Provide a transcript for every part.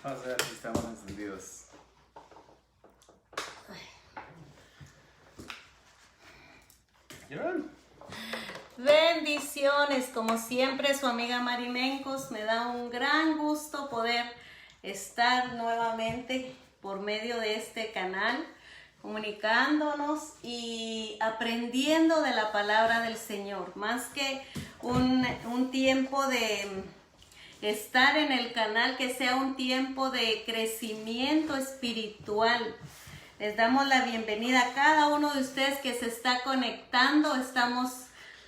Vamos a ver si estamos encendidos. ¿Llevan? Bendiciones, como siempre, su amiga Marimencos. Me da un gran gusto poder estar nuevamente por medio de este canal, comunicándonos y aprendiendo de la palabra del Señor. Más que un tiempo de estar en el canal, que sea un tiempo de crecimiento espiritual. Les damos la bienvenida a cada uno de ustedes que se está conectando. Estamos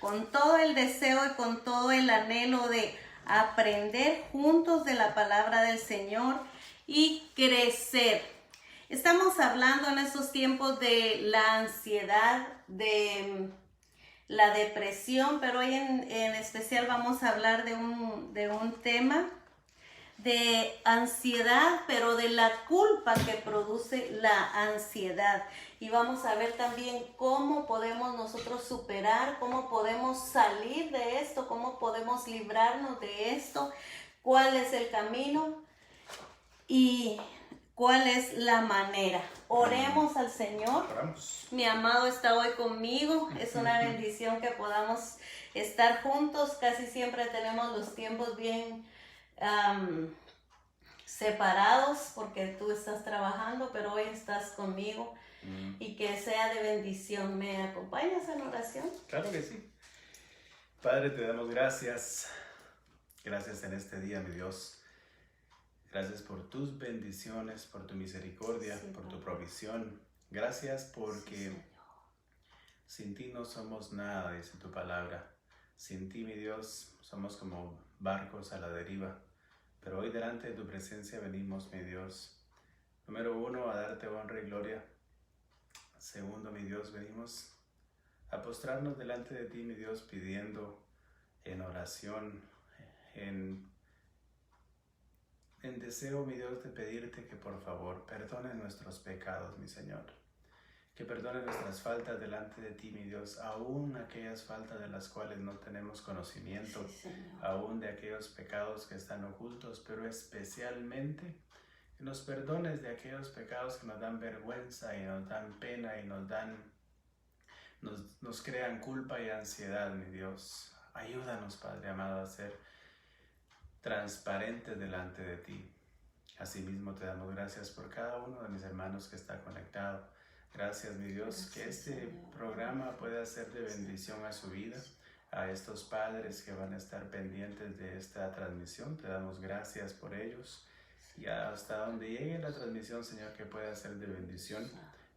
con todo el deseo y con todo el anhelo de aprender juntos de la palabra del Señor y crecer. Estamos hablando en estos tiempos de la ansiedad, de la depresión, pero hoy en especial vamos a hablar de un tema de ansiedad, pero de la culpa que produce la ansiedad. Y vamos a ver también cómo podemos nosotros superar, cómo podemos salir de esto, cómo podemos librarnos de esto, cuál es el camino y cuál es la manera. Oremos al Señor. Oramos. Mi amado está hoy conmigo. Es una bendición que podamos estar juntos. Casi siempre tenemos los tiempos bien separados porque tú estás trabajando, pero hoy estás conmigo y que sea de bendición. ¿Me acompañas en oración? Claro que sí. Padre, te damos gracias. Gracias en este día, mi Dios. Gracias por tus bendiciones, por tu misericordia, Sí, por tu Padre. provisión. Gracias porque Sí, Señor. sin ti no somos nada, dice tu palabra. Sin ti, mi Dios, somos como barcos a la deriva. Pero hoy delante de tu presencia venimos, mi Dios. Número uno, a darte honra y gloria. Segundo, mi Dios, venimos a postrarnos delante de ti, mi Dios, pidiendo en oración, en deseo, mi Dios, de pedirte que por favor perdone nuestros pecados, mi Señor. Que perdone nuestras faltas delante de ti, mi Dios, aún aquellas faltas de las cuales no tenemos conocimiento, Sí, Señor. aún de aquellos pecados que están ocultos, pero especialmente que nos perdones de aquellos pecados que nos dan vergüenza y nos dan pena y nos crean culpa y ansiedad, mi Dios. Ayúdanos, Padre amado, a ser transparentes delante de ti. Asimismo te damos gracias por cada uno de mis hermanos que está conectado. Gracias, mi Dios, Gracias, que este Señor. programa pueda ser de bendición a su vida, a estos padres que van a estar pendientes de esta transmisión. Te damos gracias por ellos y hasta donde llegue la transmisión, Señor, que pueda ser de bendición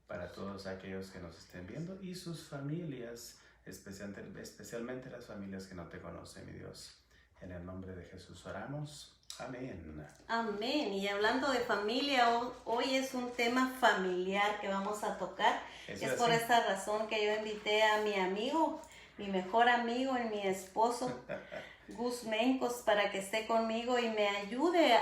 para todos aquellos que nos estén viendo y sus familias, especialmente las familias que no te conocen, mi Dios. En el nombre de Jesús oramos. Amén. Amén. Y hablando de familia, hoy es un tema familiar que vamos a tocar. Eso Es es por así. esta razón que yo invité a mi amigo, mi mejor amigo y mi esposo, Gus Mencos, para que esté conmigo y me ayude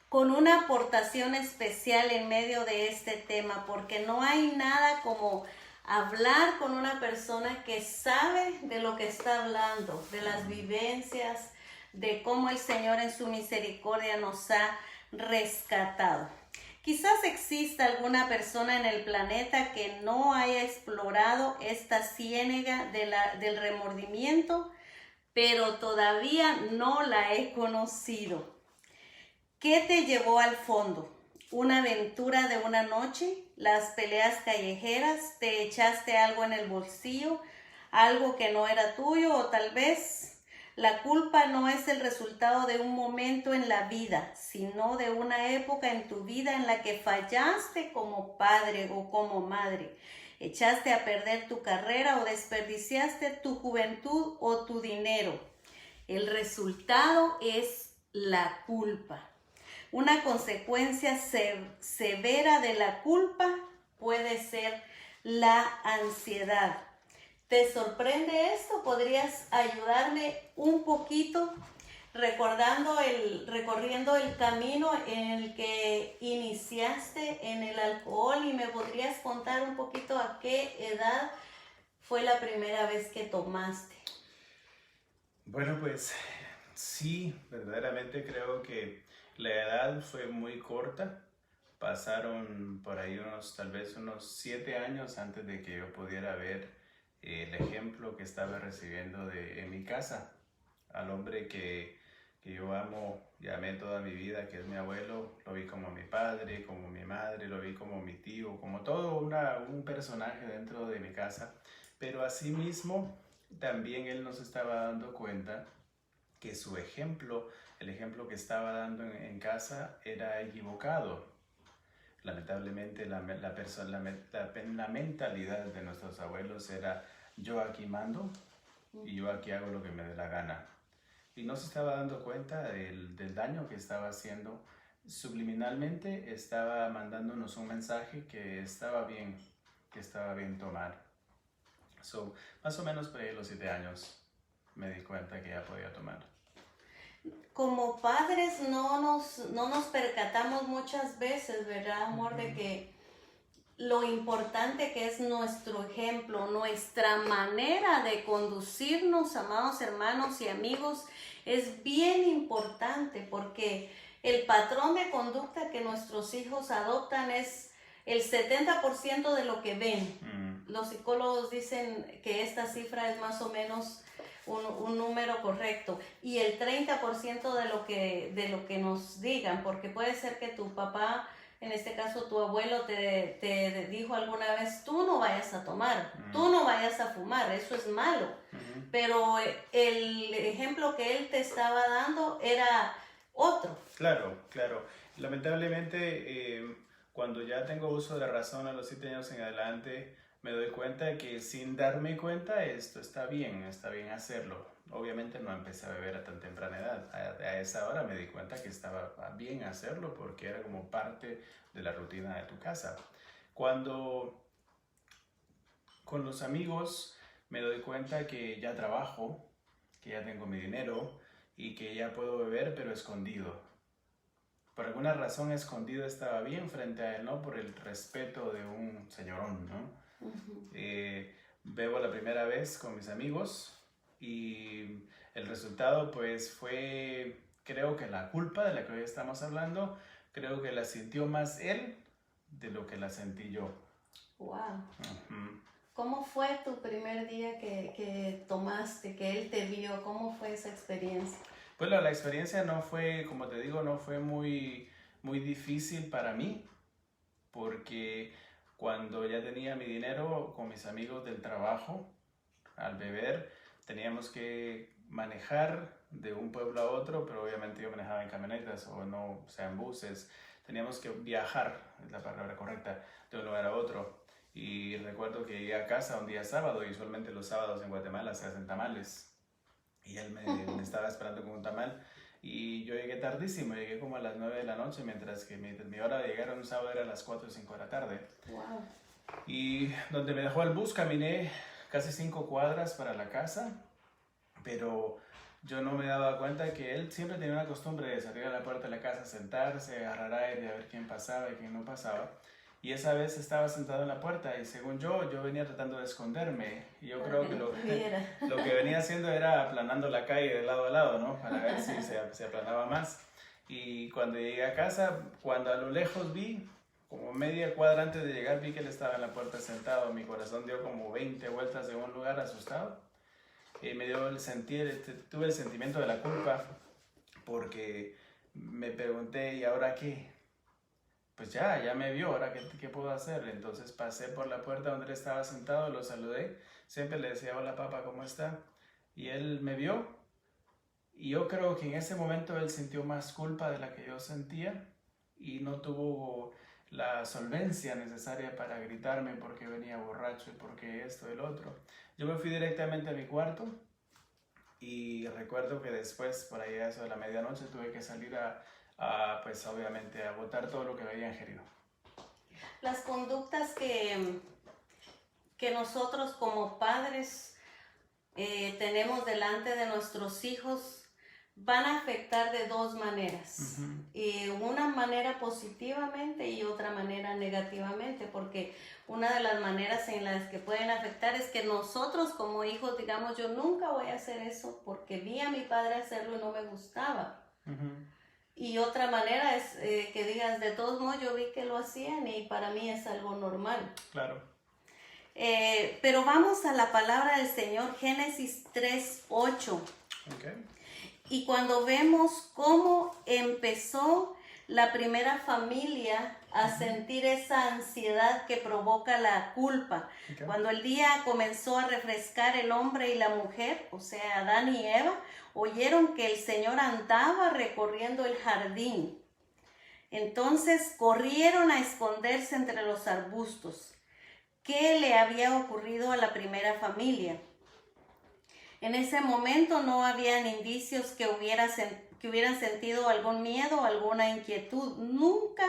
con una aportación especial en medio de este tema, porque no hay nada como hablar con una persona que sabe de lo que está hablando, de las vivencias, de cómo el Señor en su misericordia nos ha rescatado. Quizás exista alguna persona en el planeta que no haya explorado esta ciénaga del remordimiento, pero todavía no la he conocido. ¿Qué te llevó al fondo? ¿Una aventura de una noche? ¿Las peleas callejeras? ¿Te echaste algo en el bolsillo? ¿Algo que no era tuyo? ¿O tal vez la culpa no es el resultado de un momento en la vida, sino de una época en tu vida en la que fallaste como padre o como madre? ¿Echaste a perder tu carrera o desperdiciaste tu juventud o tu dinero? El resultado es la culpa. Una consecuencia severa de la culpa puede ser la ansiedad. ¿Te sorprende esto? ¿Podrías ayudarme un poquito recorriendo el camino en el que iniciaste en el alcohol? Y me podrías contar un poquito a qué edad fue la primera vez que tomaste. Bueno, pues sí, verdaderamente creo que La edad fue muy corta. Pasaron por ahí tal vez unos 7 años antes de que yo pudiera ver el ejemplo que estaba recibiendo en mi casa. Al hombre que yo amo y amé toda mi vida, que es mi abuelo, lo vi como mi padre, como mi madre, lo vi como mi tío, como todo un personaje dentro de mi casa. Pero asimismo, también él nos estaba dando cuenta que su ejemplo, el ejemplo que estaba dando en casa, era equivocado. Lamentablemente la mentalidad de nuestros abuelos era yo aquí mando y yo aquí hago lo que me dé la gana. Y no se estaba dando cuenta del daño que estaba haciendo. Subliminalmente estaba mandándonos un mensaje que estaba bien tomar. Más o menos por ahí los 7 años me di cuenta que ya podía tomar. Como padres no nos percatamos muchas veces, ¿verdad, amor? De que lo importante que es nuestro ejemplo, nuestra manera de conducirnos, amados hermanos y amigos, es bien importante porque el patrón de conducta que nuestros hijos adoptan es el 70% de lo que ven. Los psicólogos dicen que esta cifra es más o menos un número correcto, y el 30% de lo que nos digan, porque puede ser que tu papá, en este caso tu abuelo, te dijo alguna vez, tú no vayas a tomar, tú no vayas a fumar, eso es malo. Pero el ejemplo que él te estaba dando era otro. Claro. Lamentablemente, cuando ya tengo uso de razón a los 7 años en adelante, me doy cuenta que sin darme cuenta esto está bien hacerlo. Obviamente no empecé a beber a tan temprana edad. A esa hora me di cuenta que estaba bien hacerlo porque era como parte de la rutina de tu casa. Cuando con los amigos me doy cuenta que ya trabajo, que ya tengo mi dinero y que ya puedo beber pero escondido. Por alguna razón escondido estaba bien frente a él, ¿no? Por el respeto de un señorón, ¿no? Bebo la primera vez con mis amigos y el resultado pues fue, creo que la culpa de la que hoy estamos hablando, creo que la sintió más él de lo que la sentí yo. Wow. ¿Cómo fue tu primer día que tomaste, que él te vio? ¿Cómo fue esa experiencia? Bueno, la experiencia no fue, como te digo, no fue muy difícil para mí, porque cuando ya tenía mi dinero con mis amigos del trabajo, al beber, teníamos que manejar de un pueblo a otro, pero obviamente yo manejaba en camionetas o sea, en buses. Teníamos que viajar, es la palabra correcta, de un lugar a otro. Y recuerdo que llegué a casa un día sábado, y usualmente los sábados en Guatemala se hacen tamales. Y él me estaba esperando con un tamal. Y yo llegué tardísimo, llegué como a las 9 de la noche, mientras que mi hora de llegar un sábado era a las 4 o 5 de la tarde. Wow. Y donde me dejó el bus, caminé casi 5 cuadras para la casa, pero yo no me daba cuenta que él siempre tenía una costumbre de salir a la puerta de la casa, sentarse, agarrar aire, a ver quién pasaba y quién no pasaba. Y esa vez estaba sentado en la puerta y según yo venía tratando de esconderme. Y yo creo que lo que venía haciendo era aplanando la calle de lado a lado, ¿no? Para ver si se aplanaba más. Y cuando llegué a casa, cuando a lo lejos vi, como media cuadra antes de llegar, vi que él estaba en la puerta sentado. Mi corazón dio como 20 vueltas de un lugar asustado. Y me dio tuve el sentimiento de la culpa porque me pregunté, ¿y ahora qué? Pues ya me vio, ahora ¿qué puedo hacer? Entonces pasé por la puerta donde él estaba sentado, lo saludé, siempre le decía, hola papá, ¿cómo está? Y él me vio, y yo creo que en ese momento él sintió más culpa de la que yo sentía, y no tuvo la solvencia necesaria para gritarme porque venía borracho y porque esto y el otro. Yo me fui directamente a mi cuarto, y recuerdo que después, por ahí a eso de la medianoche, tuve que salir pues obviamente a botar todo lo que había ingerido. Las conductas que nosotros como padres tenemos delante de nuestros hijos van a afectar de dos maneras. Una manera positivamente y otra manera negativamente, porque una de las maneras en las que pueden afectar es que nosotros como hijos digamos, yo nunca voy a hacer eso porque vi a mi padre hacerlo y no me gustaba. y otra manera es que digas, de todos modos yo vi que lo hacían y para mí es algo normal. Claro. Pero vamos a la palabra del Señor, Génesis 3:8. Okay. Y cuando vemos cómo empezó la primera familia a sentir esa ansiedad que provoca la culpa. Okay. Cuando el día comenzó a refrescar, el hombre y la mujer, o sea, Adán y Eva, oyeron que el Señor andaba recorriendo el jardín. Entonces corrieron a esconderse entre los arbustos. ¿Qué le había ocurrido a la primera familia? En ese momento no habían indicios que hubieran sentido algún miedo o alguna inquietud. Nunca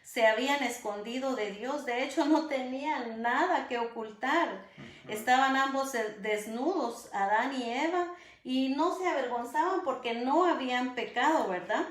se habían escondido de Dios. De hecho, no tenían nada que ocultar. Estaban ambos desnudos, Adán y Eva, y no se avergonzaban porque no habían pecado, ¿verdad?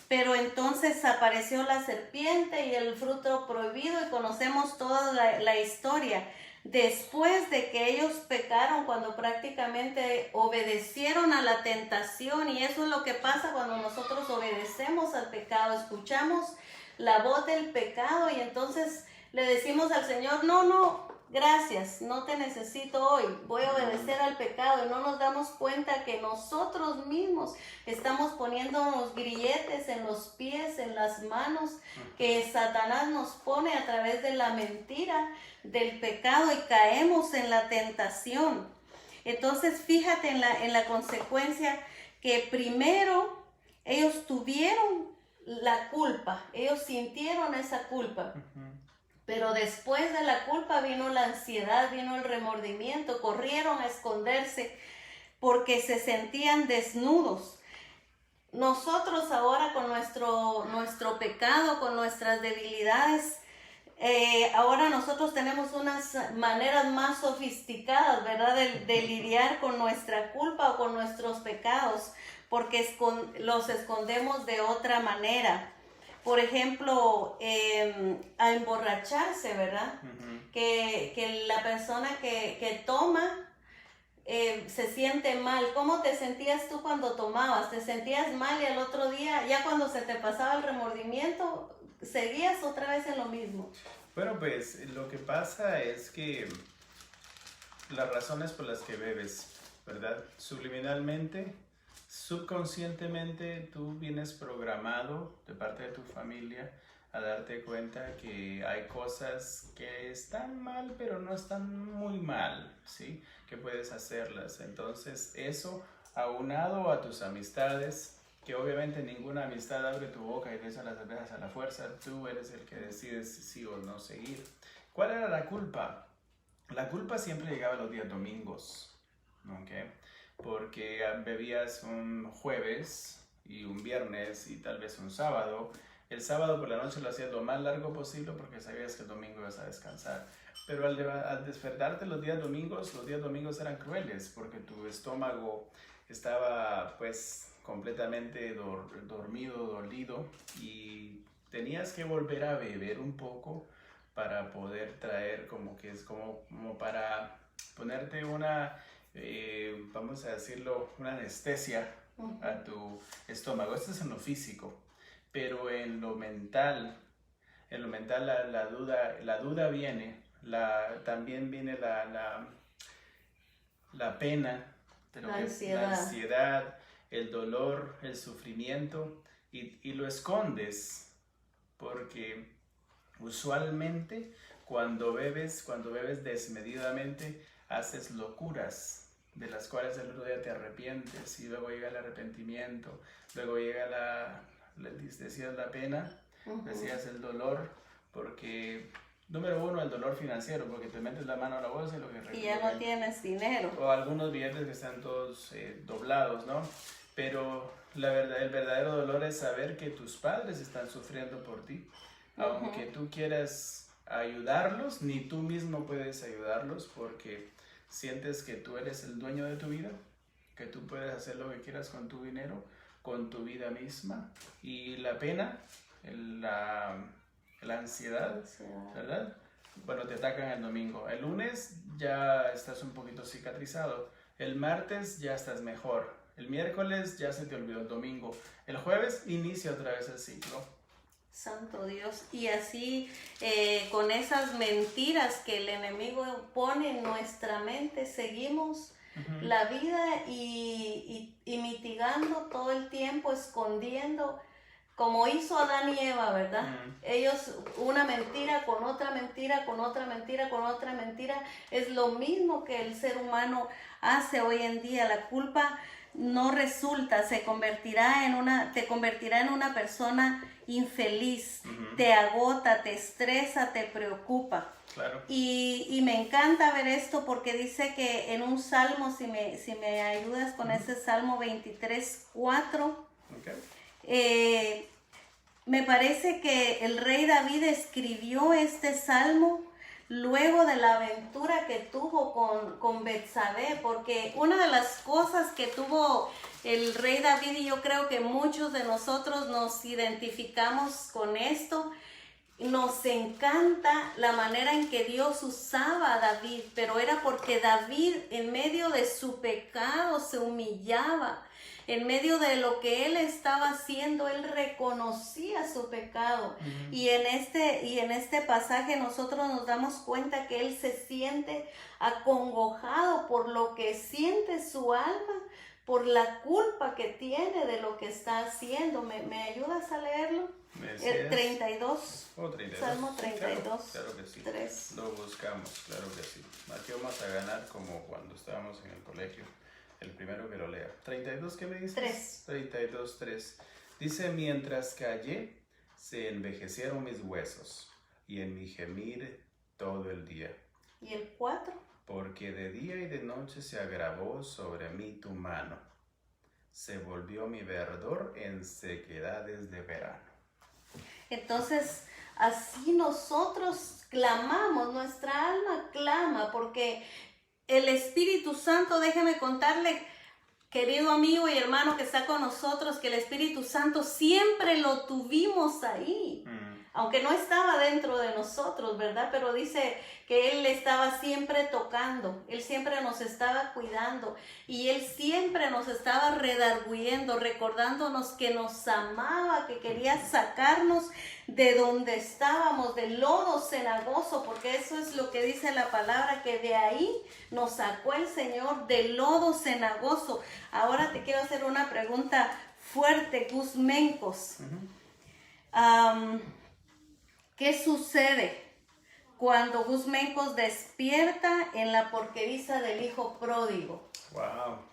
Pero entonces apareció la serpiente y el fruto prohibido y conocemos toda la historia. Después de que ellos pecaron, cuando prácticamente obedecieron a la tentación, y eso es lo que pasa cuando nosotros obedecemos al pecado, escuchamos la voz del pecado y entonces le decimos al Señor, no, gracias, no te necesito hoy, voy a obedecer al pecado, y no nos damos cuenta que nosotros mismos estamos poniéndonos grilletes en los pies, en las manos, que Satanás nos pone a través de la mentira, del pecado, y caemos en la tentación. Entonces fíjate en la consecuencia, que primero ellos tuvieron la culpa, ellos sintieron esa culpa. Pero después de la culpa vino la ansiedad, vino el remordimiento, corrieron a esconderse porque se sentían desnudos. Nosotros ahora con nuestro pecado, con nuestras debilidades, ahora nosotros tenemos unas maneras más sofisticadas, ¿verdad? De lidiar con nuestra culpa o con nuestros pecados, porque los escondemos de otra manera. Por ejemplo, a emborracharse, ¿verdad? Que la persona que toma se siente mal. ¿Cómo te sentías tú cuando tomabas? ¿Te sentías mal y al otro día, ya cuando se te pasaba el remordimiento, seguías otra vez en lo mismo? Bueno, pues lo que pasa es que las razones por las que bebes, ¿verdad? Subliminalmente, subconscientemente, tú vienes programado de parte de tu familia a darte cuenta que hay cosas que están mal, pero no están muy mal, ¿sí? Que puedes hacerlas. Entonces, eso aunado a tus amistades, que obviamente ninguna amistad abre tu boca y besa las cervezas a la fuerza, tú eres el que decides si sí o no seguir. ¿Cuál era la culpa? La culpa siempre llegaba los días domingos, ¿ok? Porque bebías un jueves y un viernes y tal vez un sábado. El sábado por la noche lo hacías lo más largo posible porque sabías que el domingo ibas a descansar. Pero al despertarte los días domingos eran crueles porque tu estómago estaba pues completamente dormido, dolido, y tenías que volver a beber un poco para poder traer como para ponerte una, vamos a decirlo, una anestesia a tu estómago. Esto es en lo físico, pero en lo mental la duda viene, también viene la pena, la ansiedad. la ansiedad, el dolor, el sufrimiento, y lo escondes porque usualmente cuando bebes desmedidamente haces locuras de las cuales el otro día te arrepientes, y luego llega el arrepentimiento, luego llega decías la pena, decías el dolor, porque número uno, el dolor financiero, porque te metes la mano a la bolsa y ya no tienes dinero. O algunos billetes que están todos doblados, ¿no? Pero el verdadero dolor es saber que tus padres están sufriendo por ti. Aunque tú quieras ayudarlos, ni tú mismo puedes ayudarlos porque sientes que tú eres el dueño de tu vida, que tú puedes hacer lo que quieras con tu dinero, con tu vida misma. Y la pena, la ansiedad, ¿verdad? Bueno, te atacan el domingo. El lunes ya estás un poquito cicatrizado. El martes ya estás mejor. El miércoles ya se te olvidó el domingo. El jueves inicia otra vez el ciclo. Santo Dios. Y así, con esas mentiras que el enemigo pone en nuestra mente, seguimos la vida y mitigando todo el tiempo, escondiendo, como hizo Adán y Eva, ¿verdad? Ellos, una mentira con otra mentira, con otra mentira, con otra mentira, es lo mismo que el ser humano hace hoy en día. La culpa no resulta, te convertirá en una persona infeliz, te agota, te estresa, te preocupa. Claro. Y me encanta ver esto porque dice que en un salmo, si me ayudas con ese Salmo 23:4, me parece que el rey David escribió este salmo luego de la aventura que tuvo con Betsabé, porque una de las cosas que tuvo el rey David, y yo creo que muchos de nosotros nos identificamos con esto, nos encanta la manera en que Dios usaba a David, pero era porque David en medio de su pecado se humillaba. En medio de lo que él estaba haciendo, él reconocía su pecado. Y en este pasaje nosotros nos damos cuenta que él se siente acongojado por lo que siente su alma, por la culpa que tiene de lo que está haciendo. ¿Me ayudas a leerlo? El 32. Oh, 32. Salmo 32. Claro que sí. 3. Lo buscamos, claro que sí. Aquí vamos a ganar como cuando estábamos en el colegio. El primero que lo lea. 32, ¿qué me dices? 3. 32, 3. Dice, mientras callé, se envejecieron mis huesos, y en mi gemir todo el día. ¿Y el 4? Porque de día y de noche se agravó sobre mí tu mano. Se volvió mi verdor en sequedades de verano. Entonces, así nosotros clamamos, nuestra alma clama, porque el Espíritu Santo, déjeme contarle, querido amigo y hermano que está con nosotros, que el Espíritu Santo siempre lo tuvimos ahí, aunque no estaba dentro de nosotros, ¿verdad? Pero dice que Él estaba siempre tocando, Él siempre nos estaba cuidando y Él siempre nos estaba redarguyendo, recordándonos que nos amaba, que quería sacarnos de donde estábamos, del lodo cenagoso, porque eso es lo que dice la palabra, que de ahí nos sacó el Señor, del lodo cenagoso. Ahora te quiero hacer una pregunta fuerte, Gus Mencos. ¿Qué sucede cuando Gus Mencos despierta en la porqueriza del hijo pródigo? Wow.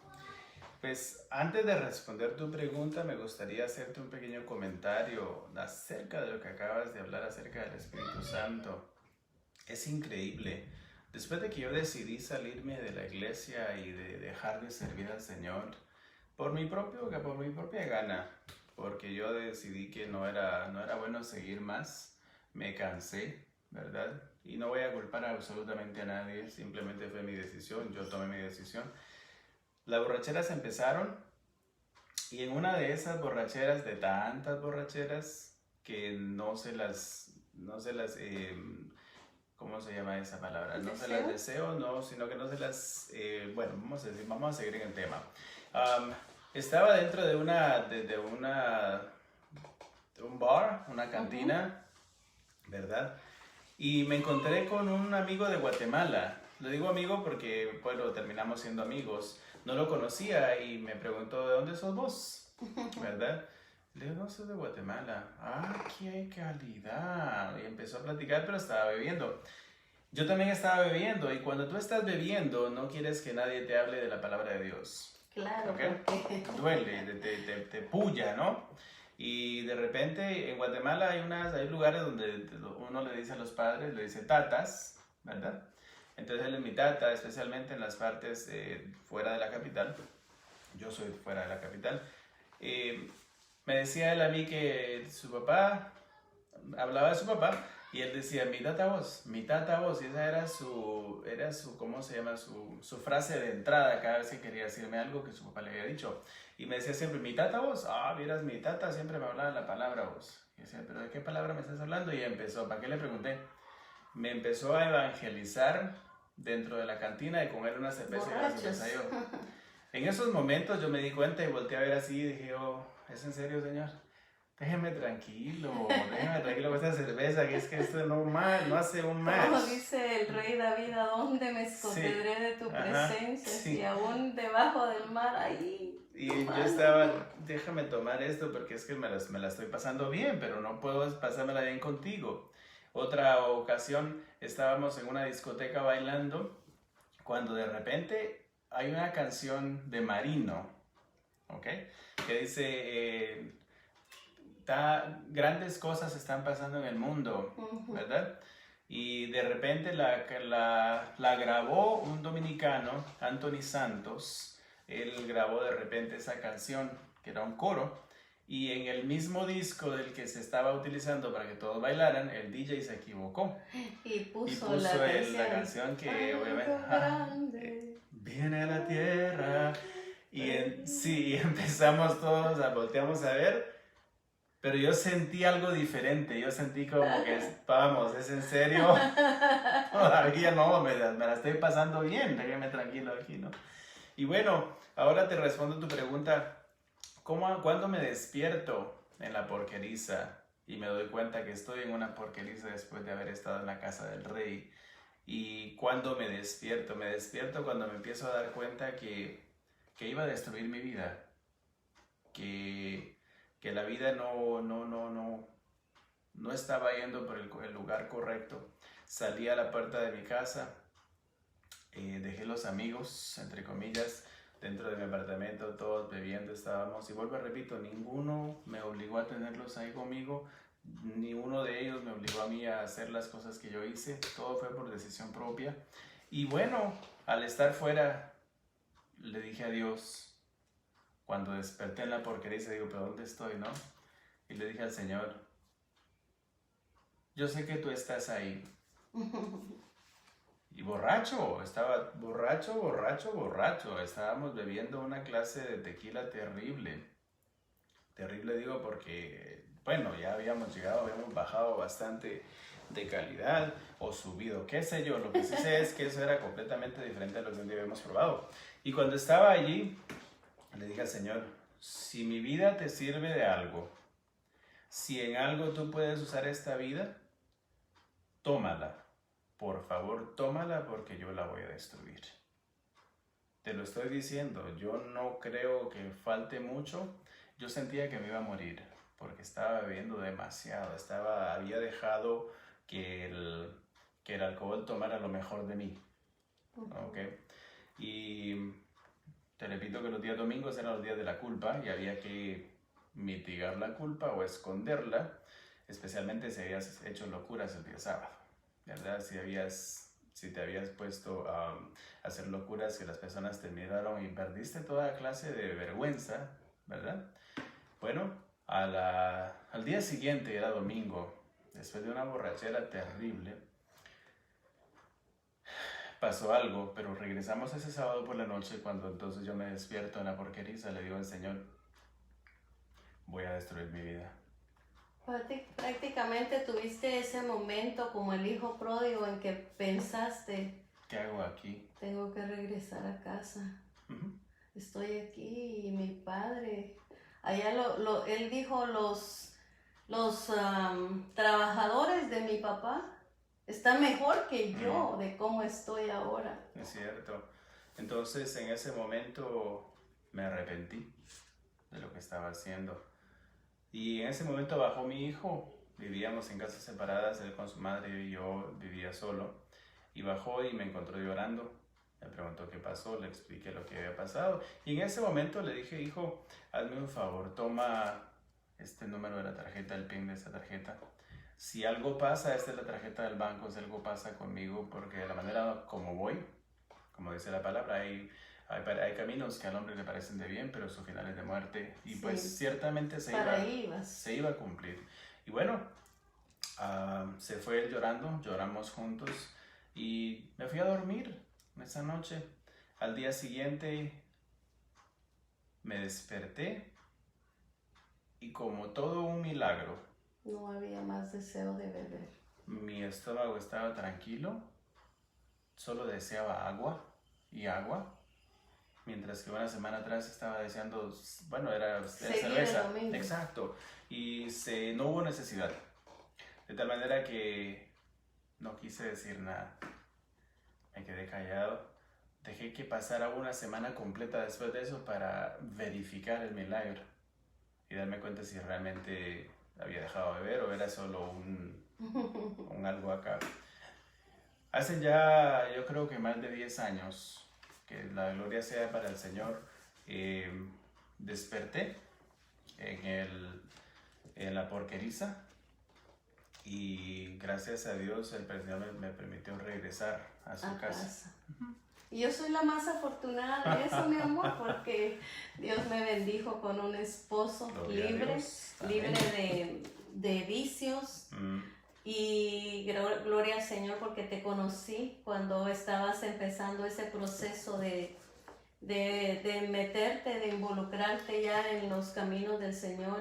Pues antes de responder tu pregunta, me gustaría hacerte un pequeño comentario acerca de lo que acabas de hablar acerca del Espíritu Santo. Es increíble. Después de que yo decidí salirme de la iglesia y de dejar de servir al Señor por mi propia gana, porque yo decidí que no era bueno seguir más, me cansé, ¿verdad? Y no voy a culpar absolutamente a nadie, simplemente fue mi decisión, yo tomé mi decisión. Las borracheras empezaron y en una de esas borracheras, de tantas borracheras que no se las ¿cómo se llama esa palabra? No se las deseo, no, sino que no se las, bueno, vamos a seguir en el tema. Estaba dentro de un bar, una cantina, ¿verdad? Y me encontré con un amigo de Guatemala. Lo digo amigo porque, bueno, terminamos siendo amigos. No lo conocía y me preguntó, ¿de dónde sos vos? ¿Verdad? Le digo, no, soy de Guatemala. ¡Ah, qué calidad! Y empezó a platicar, pero estaba bebiendo. Yo también estaba bebiendo y cuando tú estás bebiendo no quieres que nadie te hable de la palabra de Dios. Claro. ¿Okay? Duele, te puya, ¿no? Y de repente en Guatemala hay lugares donde uno le dice a los padres, le dice tatas, ¿verdad? Entonces él es mi tata, especialmente en las partes fuera de la capital. Yo soy fuera de la capital. Me decía él a mí que su papá, hablaba de su papá, y él decía, mi tata vos, y esa era su ¿cómo se llama? Su frase de entrada cada vez que quería decirme algo que su papá le había dicho. Y me decía siempre, mi tata vos, vieras, mi tata siempre me hablaba la palabra vos. Y decía, ¿pero de qué palabra me estás hablando? Y empezó, ¿para qué le pregunté? Me empezó a evangelizar dentro de la cantina y con él una cerveza y una cerveza yo. En esos momentos yo me di cuenta y volteé a ver así y dije, oh, ¿es en serio, Señor? Déjeme tranquilo con esta cerveza, que es que esto no hace un match. Como dice el rey David, ¿a dónde me esconderé Sí, de tu ajá, presencia? sí. Si aún debajo del mar, ahí. Y yo estaba, déjame tomar esto porque es que me la estoy pasando bien, pero no puedo pasármela bien contigo. Otra ocasión estábamos en una discoteca bailando cuando de repente hay una canción de Marino, ¿ok? Que dice, grandes cosas están pasando en el mundo, ¿verdad? Y de repente la grabó un dominicano, Anthony Santos. Él grabó de repente esa canción, que era un coro, y en el mismo disco del que se estaba utilizando para que todos bailaran, el DJ se equivocó. Y puso la canción que obviamente viene a la tierra. Y sí, empezamos todos, volteamos a ver. Pero yo sentí algo diferente, yo sentí como que, vamos, ¿es en serio? Todavía no, me la estoy pasando bien, déjame tranquilo aquí, ¿no? Y bueno, ahora te respondo tu pregunta, ¿cuándo me despierto en la porqueriza y me doy cuenta que estoy en una porqueriza después de haber estado en la casa del rey? ¿Y cuándo me despierto? Me despierto cuando me empiezo a dar cuenta que iba a destruir mi vida, que la vida no estaba yendo por el lugar correcto. Salí a la puerta de mi casa, dejé los amigos, entre comillas, dentro de mi apartamento, todos bebiendo estábamos. Y vuelvo, repito, ninguno me obligó a tenerlos ahí conmigo, ni uno de ellos me obligó a mí a hacer las cosas que yo hice. Todo fue por decisión propia. Y bueno, al estar fuera, le dije a Dios, cuando desperté en la porquería, digo, ¿pero dónde estoy, no? Y le dije al Señor, yo sé que tú estás ahí. Y borracho, estaba borracho. Estábamos bebiendo una clase de tequila terrible. Terrible digo porque, bueno, ya habíamos llegado, habíamos bajado bastante de calidad o subido, qué sé yo. Lo que sí sé es que eso era completamente diferente a lo que un día habíamos probado. Y cuando estaba allí, le dije al Señor, si mi vida te sirve de algo, si en algo tú puedes usar esta vida, tómala. Por favor, tómala porque yo la voy a destruir. Te lo estoy diciendo, yo no creo que falte mucho. Yo sentía que me iba a morir porque estaba bebiendo demasiado. Había dejado que el alcohol tomara lo mejor de mí. ¿Okay? Y te repito que los días domingos eran los días de la culpa y había que mitigar la culpa o esconderla, especialmente si habías hecho locuras el día sábado, ¿verdad? Si te habías puesto a hacer locuras que las personas te miraron y perdiste toda clase de vergüenza, ¿verdad? Bueno, al día siguiente, era domingo, después de una borrachera terrible, pasó algo, pero regresamos ese sábado por la noche cuando entonces yo me despierto en la porqueriza, le digo al Señor, voy a destruir mi vida. Prácticamente tuviste ese momento como el hijo pródigo en que pensaste, ¿qué hago aquí? Tengo que regresar a casa. Estoy aquí y mi padre, allá él dijo, los trabajadores de mi papá está mejor que yo de cómo estoy ahora. Es cierto. Entonces en ese momento me arrepentí de lo que estaba haciendo. Y en ese momento bajó mi hijo. Vivíamos en casas separadas, él con su madre y yo vivía solo. Y bajó y me encontró llorando. Me preguntó qué pasó, le expliqué lo que había pasado. Y en ese momento le dije, hijo, hazme un favor, toma este número de la tarjeta, el PIN de esa tarjeta. Si algo pasa, esta es la tarjeta del banco, si algo pasa conmigo, porque de la manera como voy, como dice la palabra, hay caminos que al hombre le parecen de bien, pero su final es de muerte. Y sí, pues ciertamente se iba a cumplir. Y bueno, se fue él llorando, lloramos juntos y me fui a dormir esa noche. Al día siguiente me desperté y como todo un milagro, no había más deseo de beber. Mi estómago estaba tranquilo, solo deseaba agua y agua. mientras que una semana atrás estaba deseando, bueno, era Seguir cerveza. el domingo. Exacto. Y no hubo necesidad. De tal manera que no quise decir nada. Me quedé callado. Dejé que pasara una semana completa después de eso para verificar el milagro y darme cuenta si realmente había dejado de beber o era solo un algo acá. Hace ya, yo creo que más de 10 años, que la gloria sea para el Señor, desperté en la porqueriza y gracias a Dios el Señor me permitió regresar a su casa. Y yo soy la más afortunada de eso, mi amor, porque Dios me bendijo con un esposo libre de vicios. Y gloria al Señor porque te conocí cuando estabas empezando ese proceso de meterte, de involucrarte ya en los caminos del Señor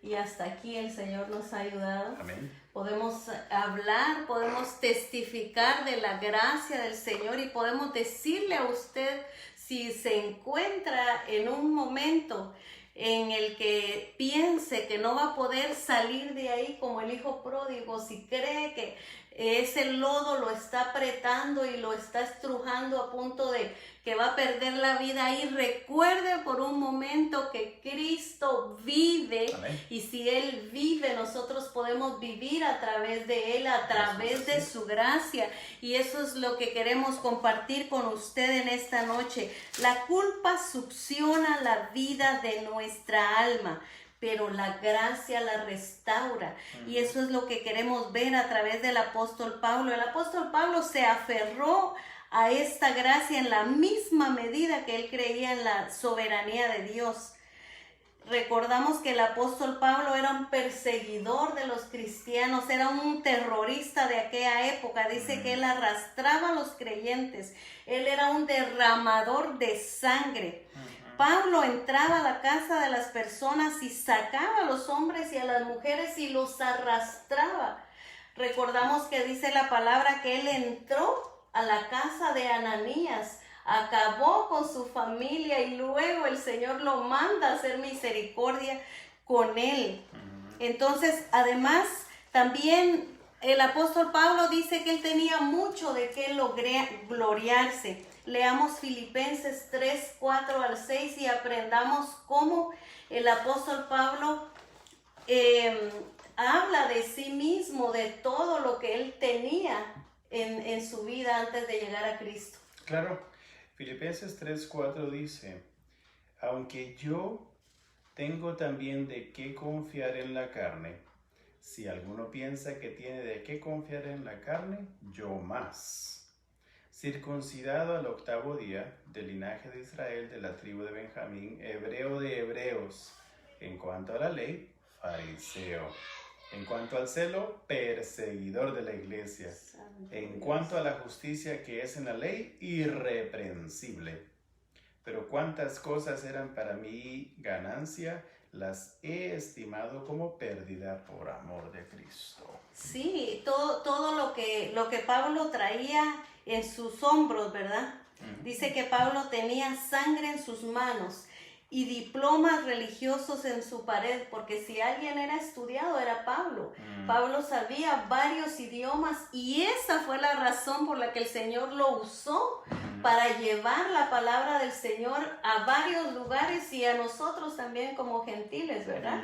y hasta aquí el Señor nos ha ayudado. Amén. Podemos hablar, podemos testificar de la gracia del Señor y podemos decirle a usted si se encuentra en un momento en el que piense que no va a poder salir de ahí como el hijo pródigo, si cree que ese lodo lo está apretando y lo está estrujando a punto de que va a perder la vida ahí, recuerde por un momento que Cristo vive. Amén. Y si Él vive, nosotros podemos vivir a través de Él, a través de su gracia, y eso es lo que queremos compartir con usted en esta noche. La culpa succiona la vida de nuestra alma, pero la gracia la restaura. Y eso es lo que queremos ver a través del apóstol Pablo. El apóstol Pablo se aferró a esta gracia en la misma medida que él creía en la soberanía de Dios. Recordamos que el apóstol Pablo era un perseguidor de los cristianos, era un terrorista de aquella época. Dice que él arrastraba a los creyentes, él era un derramador de sangre. Pablo entraba a la casa de las personas y sacaba a los hombres y a las mujeres y los arrastraba. Recordamos que dice la palabra que él entró a la casa de Ananías, acabó con su familia y luego el Señor lo manda a hacer misericordia con él. Entonces, además, también el apóstol Pablo dice que él tenía mucho de qué gloriarse. Leamos Filipenses 3, 4 al 6 y aprendamos cómo el apóstol Pablo habla de sí mismo, de todo lo que él tenía en su vida antes de llegar a Cristo. Claro, Filipenses 3:4 dice, aunque yo tengo también de qué confiar en la carne, si alguno piensa que tiene de qué confiar en la carne, yo más. Circuncidado al 8º día, del linaje de Israel, de la tribu de Benjamín, hebreo de hebreos, en cuanto a la ley, fariseo. En cuanto al celo, perseguidor de la iglesia. En cuanto a la justicia que es en la ley, irreprensible. Pero cuántas cosas eran para mí ganancia, las he estimado como pérdida por amor de Cristo. Sí, todo lo que Pablo traía en sus hombros, ¿verdad? Dice que Pablo tenía sangre en sus manos y diplomas religiosos en su pared, porque si alguien era estudiado era Pablo. Pablo sabía varios idiomas y esa fue la razón por la que el Señor lo usó para llevar la palabra del Señor a varios lugares y a nosotros también como gentiles, ¿verdad?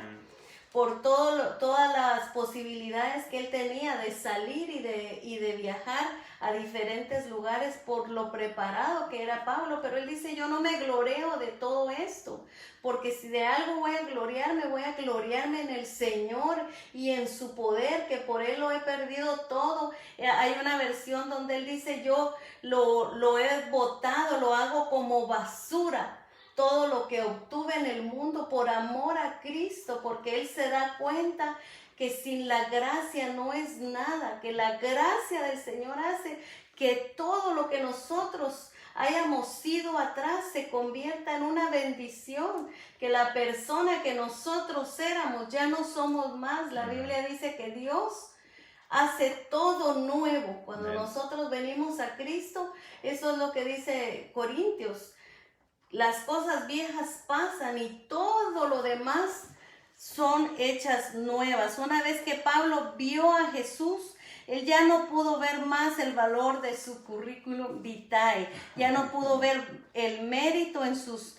Por todas las posibilidades que él tenía de salir y de viajar a diferentes lugares por lo preparado que era Pablo. Pero él dice, yo no me gloreo de todo esto, porque si de algo voy a gloriarme en el Señor y en su poder, que por él lo he perdido todo. Hay una versión donde él dice, yo lo he botado, lo hago como basura. Todo lo que obtuve en el mundo por amor a Cristo, porque Él se da cuenta que sin la gracia no es nada, que la gracia del Señor hace que todo lo que nosotros hayamos sido atrás se convierta en una bendición, que la persona que nosotros éramos ya no somos más. La Biblia dice que Dios hace todo nuevo. Cuando nosotros venimos a Cristo, eso es lo que dice Corintios. las cosas viejas pasan y todo lo demás son hechas nuevas. Una vez que Pablo vio a Jesús, él ya no pudo ver más el valor de su currículum vitae, ya no pudo ver el mérito en sus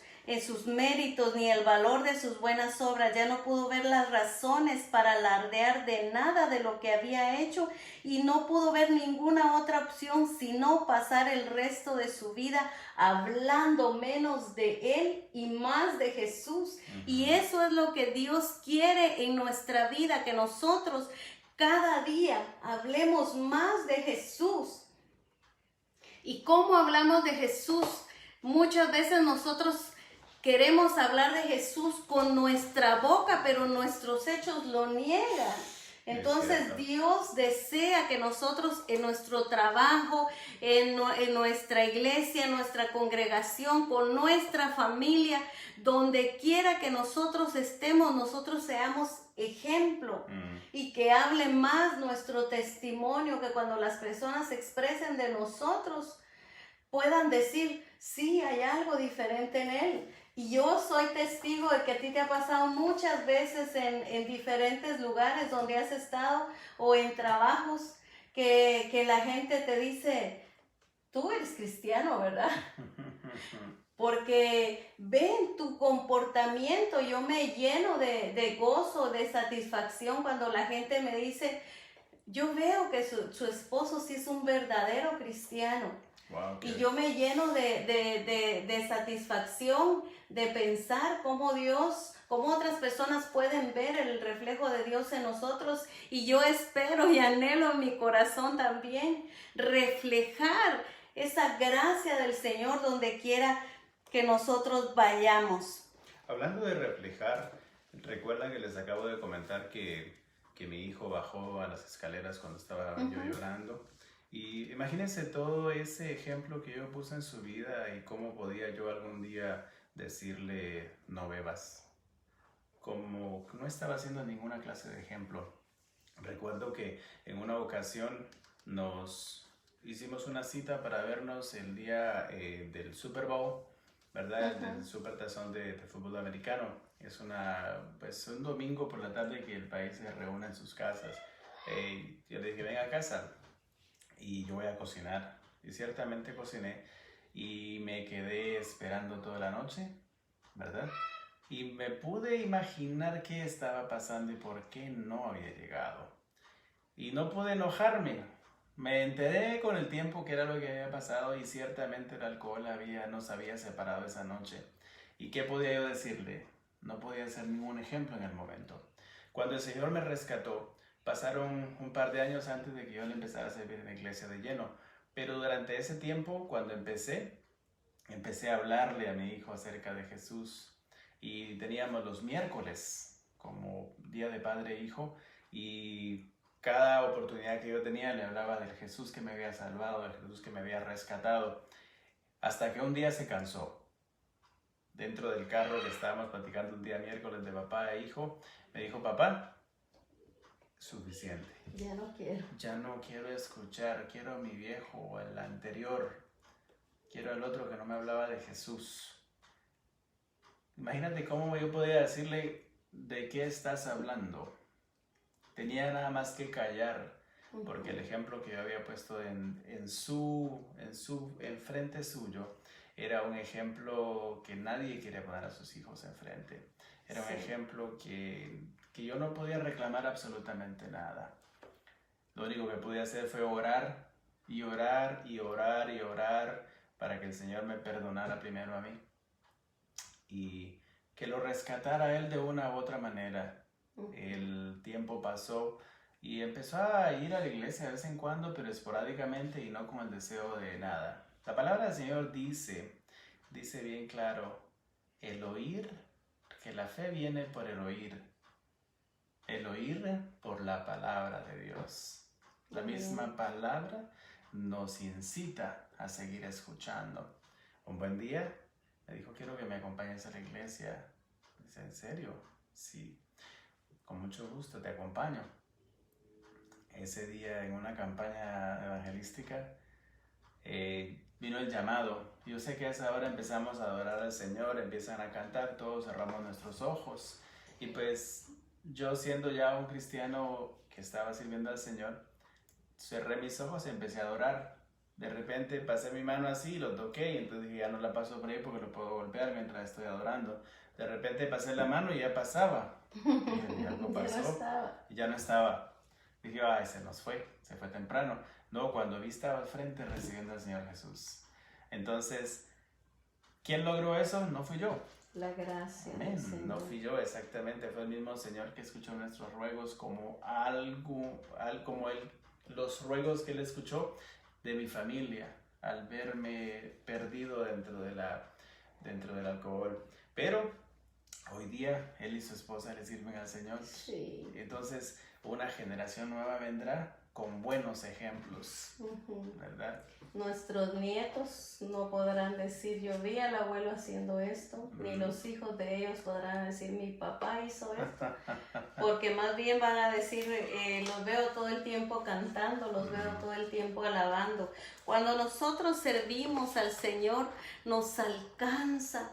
méritos ni el valor de sus buenas obras, ya no pudo ver las razones para alardear de nada de lo que había hecho y no pudo ver ninguna otra opción sino pasar el resto de su vida hablando menos de él y más de Jesús. Y eso es lo que Dios quiere en nuestra vida, que nosotros cada día hablemos más de Jesús. ¿Y cómo hablamos de Jesús? Muchas veces nosotros queremos hablar de Jesús con nuestra boca, pero nuestros hechos lo niegan. Entonces Dios desea que nosotros en nuestro trabajo, en nuestra iglesia, en nuestra congregación, con nuestra familia, donde quiera que nosotros estemos, nosotros seamos ejemplo y que hable más nuestro testimonio, que cuando las personas se expresen de nosotros puedan decir, sí, hay algo diferente en él. Y yo soy testigo de que a ti te ha pasado muchas veces en diferentes lugares donde has estado o en trabajos que la gente te dice, tú eres cristiano, ¿verdad? Porque ven tu comportamiento, yo me lleno de gozo, de satisfacción cuando la gente me dice, yo veo que su esposo sí es un verdadero cristiano. Wow, y yo me lleno de satisfacción de pensar cómo otras personas pueden ver el reflejo de Dios en nosotros, y yo espero y anhelo en mi corazón también reflejar esa gracia del Señor donde quiera que nosotros vayamos. Hablando de reflejar, recuerdan que les acabo de comentar que mi hijo bajó a las escaleras cuando estaba yo llorando. Y imagínense todo ese ejemplo que yo puse en su vida y cómo podía yo algún día decirle no bebas. Como no estaba haciendo ninguna clase de ejemplo. Recuerdo que en una ocasión nos hicimos una cita para vernos el día del Super Bowl, ¿verdad? Del Super Tazón de fútbol americano. Es un domingo por la tarde que el país se reúne en sus casas. Yo le dije, ven a casa y yo voy a cocinar. Y ciertamente cociné y me quedé esperando toda la noche, ¿verdad? Y me pude imaginar qué estaba pasando y por qué no había llegado. Y no pude enojarme. Me enteré con el tiempo que era lo que había pasado y ciertamente el alcohol nos había separado esa noche. ¿Y qué podía yo decirle? No podía ser ningún ejemplo en el momento. Cuando el Señor me rescató, pasaron un par de años antes de que yo le empezara a servir en la iglesia de lleno. Pero durante ese tiempo, cuando empecé a hablarle a mi hijo acerca de Jesús. Y teníamos los miércoles como día de padre e hijo. Y cada oportunidad que yo tenía le hablaba del Jesús que me había salvado, del Jesús que me había rescatado. Hasta que un día se cansó. Dentro del carro que estábamos platicando un día miércoles de papá e hijo, me dijo, papá, suficiente. Ya no quiero. Ya no quiero escuchar, quiero a mi viejo, el anterior. Quiero al otro que no me hablaba de Jesús. Imagínate cómo yo podía decirle de qué estás hablando. Tenía nada más que callar, porque el ejemplo que yo había puesto enfrente suyo era un ejemplo que nadie quiere poner a sus hijos enfrente. Era un ejemplo que yo no podía reclamar absolutamente nada. Lo único que pude hacer fue orar y orar y orar y orar para que el Señor me perdonara primero a mí y que lo rescatara a él de una u otra manera. El tiempo pasó y empezó a ir a la iglesia de vez en cuando, pero esporádicamente y no con el deseo de nada. La palabra del Señor dice bien claro, el oír, que la fe viene por el oír por la palabra de Dios. La misma palabra nos incita a seguir escuchando. Un buen día me dijo, quiero que me acompañes a la iglesia. Dice, ¿en serio? Sí, con mucho gusto te acompaño. Ese día en una campaña evangelística vino el llamado. Yo sé que a esa hora empezamos a adorar al Señor, empiezan a cantar, todos cerramos nuestros ojos. Y pues yo, siendo ya un cristiano que estaba sirviendo al Señor, cerré mis ojos y empecé a adorar. De repente pasé mi mano así y lo toqué, y entonces dije, ya no la paso por ahí porque lo puedo golpear mientras estoy adorando. De repente pasé la mano y ya pasaba. Dije, algo pasó. Ya no estaba. Y ya no estaba. Dije, ay, se nos fue, se fue temprano. No, cuando vi estaba al frente recibiendo al Señor Jesús. Entonces, ¿quién logró eso? No fui yo. La gracia del Amén. Señor. No fui yo, exactamente. Fue el mismo Señor que escuchó nuestros ruegos como los ruegos que Él escuchó de mi familia al verme perdido dentro del alcohol. Pero hoy día Él y su esposa le sirven al Señor. Sí. Entonces, una generación nueva vendrá con buenos ejemplos, ¿verdad? Nuestros nietos no podrán decir, yo vi al abuelo haciendo esto, ni los hijos de ellos podrán decir, mi papá hizo esto, porque más bien van a decir, los veo todo el tiempo cantando, los veo todo el tiempo alabando. Cuando nosotros servimos al Señor, nos alcanza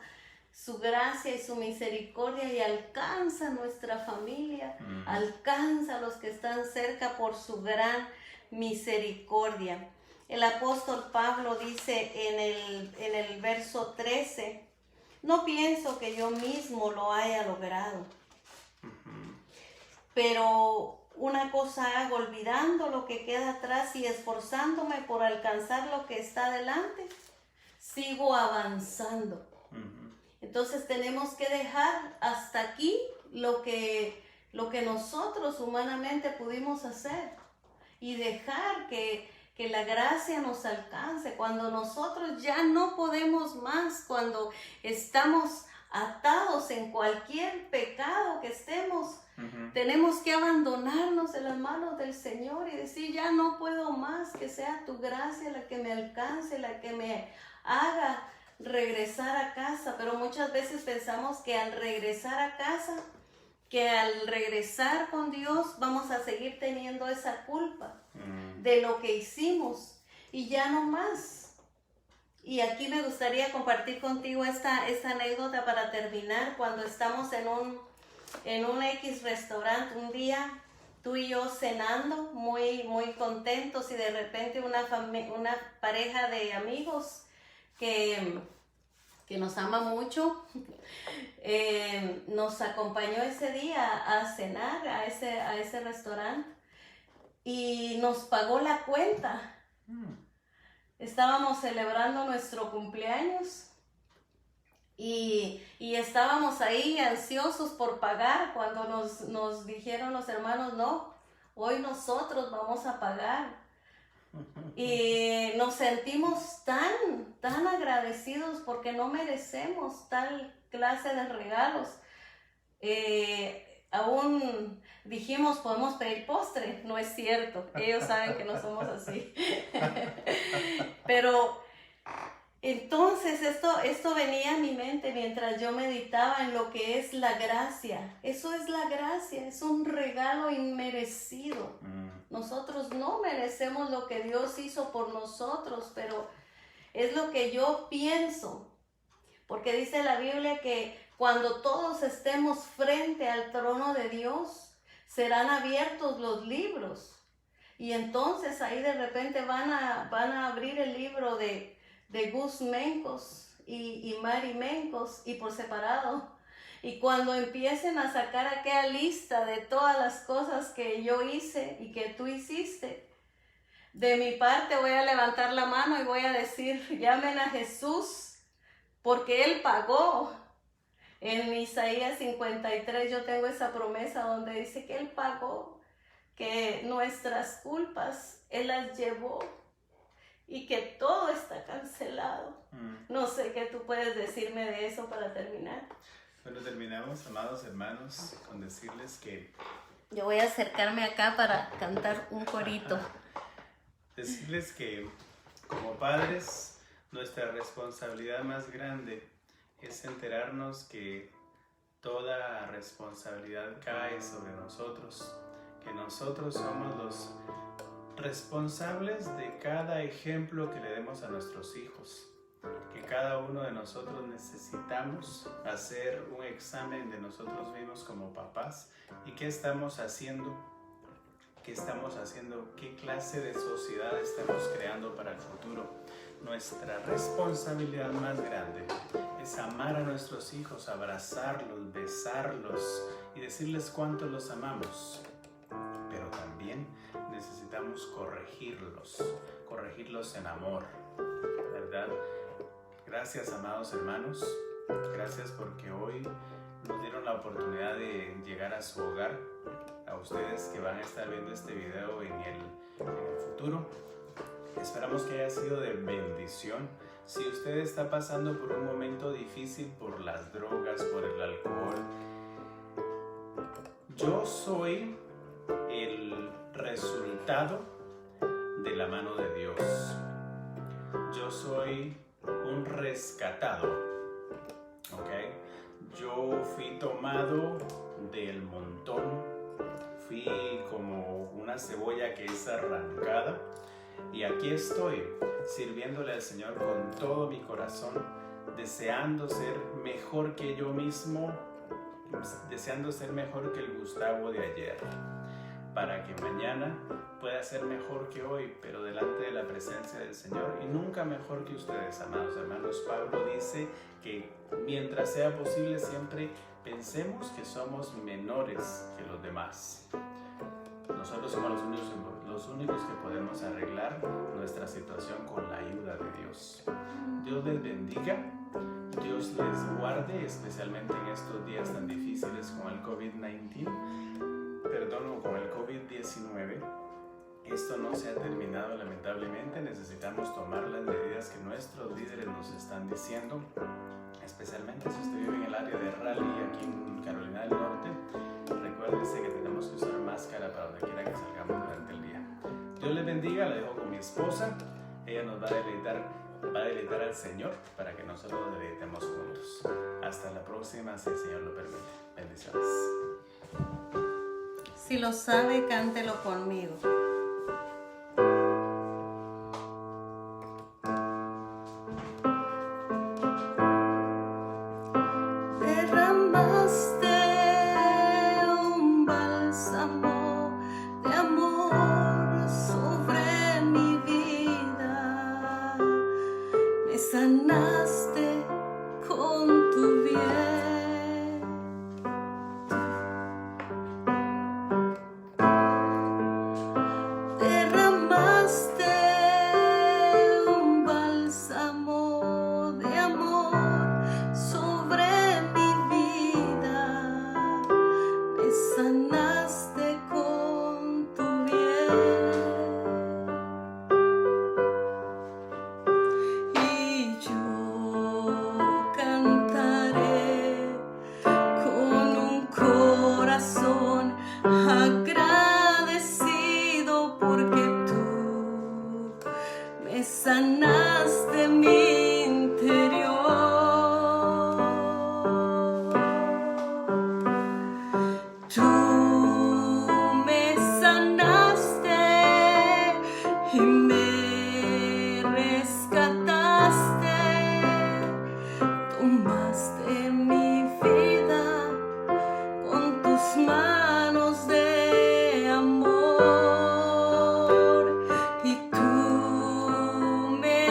su gracia y su misericordia, y alcanza a nuestra familia, alcanza a los que están cerca por su gran misericordia. El apóstol Pablo dice en el verso 13, no pienso que yo mismo lo haya logrado, pero una cosa hago, olvidando lo que queda atrás y esforzándome por alcanzar lo que está delante, sigo avanzando. Entonces tenemos que dejar hasta aquí lo que nosotros humanamente pudimos hacer, y dejar que la gracia nos alcance. Cuando nosotros ya no podemos más, cuando estamos atados en cualquier pecado que estemos, tenemos que abandonarnos en las manos del Señor y decir, ya no puedo más, que sea tu gracia la que me alcance, la que me haga regresar a casa. Pero muchas veces pensamos que al regresar a casa, que al regresar con Dios, vamos a seguir teniendo esa culpa de lo que hicimos, y ya no más. Y aquí me gustaría compartir contigo esta anécdota para terminar. Cuando estamos en un X restaurante, un día tú y yo cenando, muy, muy contentos, y de repente una pareja de amigos que nos ama mucho, nos acompañó ese día a cenar a ese restaurante, y nos pagó la cuenta. Estábamos celebrando nuestro cumpleaños y estábamos ahí ansiosos por pagar, cuando nos dijeron los hermanos, no, hoy nosotros vamos a pagar. Y nos sentimos tan agradecidos porque no merecemos tal clase de regalos. Aún dijimos, podemos pedir postre. No es cierto, ellos saben que no somos así. Pero entonces esto venía a mi mente mientras yo meditaba en lo que es la gracia. Eso es la gracia, es un regalo inmerecido. Nosotros no merecemos lo que Dios hizo por nosotros, pero es lo que yo pienso. Porque dice la Biblia que cuando todos estemos frente al trono de Dios, serán abiertos los libros. Y entonces ahí de repente van a abrir el libro de Gus Mencos y Mari Mencos, y por separado. Y cuando empiecen a sacar aquella lista de todas las cosas que yo hice y que tú hiciste, de mi parte voy a levantar la mano y voy a decir, llamen a Jesús, porque Él pagó. En Isaías 53 yo tengo esa promesa donde dice que Él pagó, que nuestras culpas Él las llevó y que todo está cancelado. No sé qué tú puedes decirme de eso para terminar. Bueno, terminamos, amados hermanos, con decirles que... Yo voy a acercarme acá para cantar un corito. Decirles que como padres, nuestra responsabilidad más grande es enterarnos que toda responsabilidad cae sobre nosotros, que nosotros somos los responsables de cada ejemplo que le demos a nuestros hijos, que cada uno de nosotros necesitamos hacer un examen de nosotros mismos como papás y qué estamos haciendo, qué clase de sociedad estamos creando para el futuro. Nuestra responsabilidad más grande es amar a nuestros hijos, abrazarlos, besarlos y decirles cuánto los amamos. Pero también necesitamos corregirlos en amor, ¿verdad? Gracias, amados hermanos. Gracias porque hoy nos dieron la oportunidad de llegar a su hogar. A ustedes que van a estar viendo este video en el futuro, esperamos que haya sido de bendición. Si usted está pasando por un momento difícil por las drogas, por el alcohol, yo soy el resultado de la mano de Dios. Yo soy un rescatado, ¿ok? Yo fui tomado del montón. Fui como una cebolla que es arrancada y aquí estoy sirviéndole al Señor con todo mi corazón, deseando ser mejor que yo mismo, deseando ser mejor que el Gustavo de ayer, para que mañana pueda ser mejor que hoy, pero delante de la presencia del Señor y nunca mejor que ustedes, amados hermanos. Pablo dice que mientras sea posible siempre pensemos que somos menores que los demás. Nosotros somos los únicos que podemos arreglar nuestra situación con la ayuda de Dios. Dios les bendiga, Dios les guarde, especialmente en estos días tan difíciles con el COVID-19, con el COVID-19. Esto no se ha terminado, lamentablemente. Necesitamos tomar las medidas que nuestros líderes nos están diciendo, especialmente si usted vive en el área de Raleigh, aquí en Carolina del Norte. Recuérdese que tenemos que usar máscara para donde quiera que salgamos durante el día. Dios les bendiga, la dejo con mi esposa. Ella nos va a deleitar al Señor para que nosotros nos deleitemos juntos. Hasta la próxima, si el Señor lo permite. Bendiciones. Si lo sabe, cántelo conmigo. Sanaste con tu bien, derramaste un bálsamo de amor sobre mi vida, me sanaste con tu bien. Agradecido porque tú me sanaste mi interior. Tú me sanaste y me rescataste. Tomaste mi vida con tus manos de amor y tú me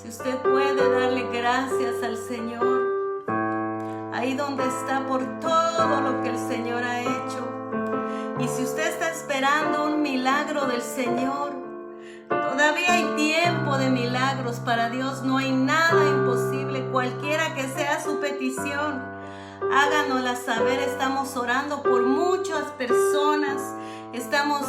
Si usted puede darle gracias al Señor, ahí donde está, por todo lo que el Señor ha hecho. Y si usted está esperando un milagro del Señor, todavía hay tiempo de milagros para Dios. No hay nada imposible, cualquiera que sea su petición, háganosla saber. Estamos orando por muchas personas, estamos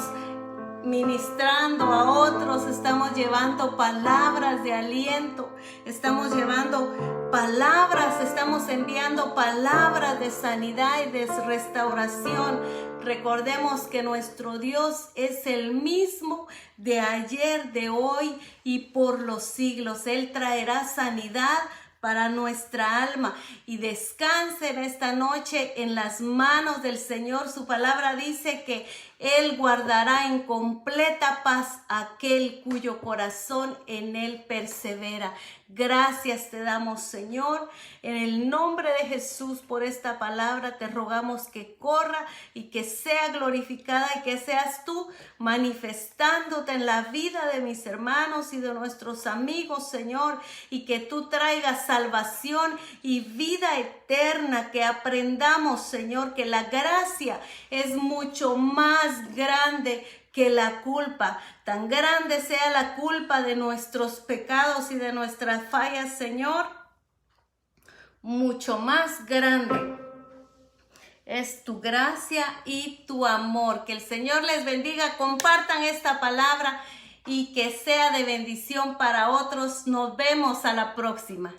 ministrando a otros, estamos llevando palabras de aliento, estamos llevando palabras, estamos enviando palabras de sanidad y de restauración. Recordemos que nuestro Dios es el mismo de ayer, de hoy y por los siglos. Él traerá sanidad para nuestra alma, y descansen esta noche en las manos del Señor. Su palabra dice que Él guardará en completa paz aquel cuyo corazón en Él persevera. Gracias te damos, Señor, en el nombre de Jesús, por esta palabra. Te rogamos que corra y que sea glorificada, y que seas tú manifestándote en la vida de mis hermanos y de nuestros amigos, Señor, y que tú traigas salvación y vida eterna. Que aprendamos, Señor, que la gracia es mucho más grande que la culpa. Tan grande sea la culpa de nuestros pecados y de nuestras fallas, Señor, mucho más grande es tu gracia y tu amor. Que el Señor les bendiga. Compartan esta palabra y que sea de bendición para otros. Nos vemos a la próxima.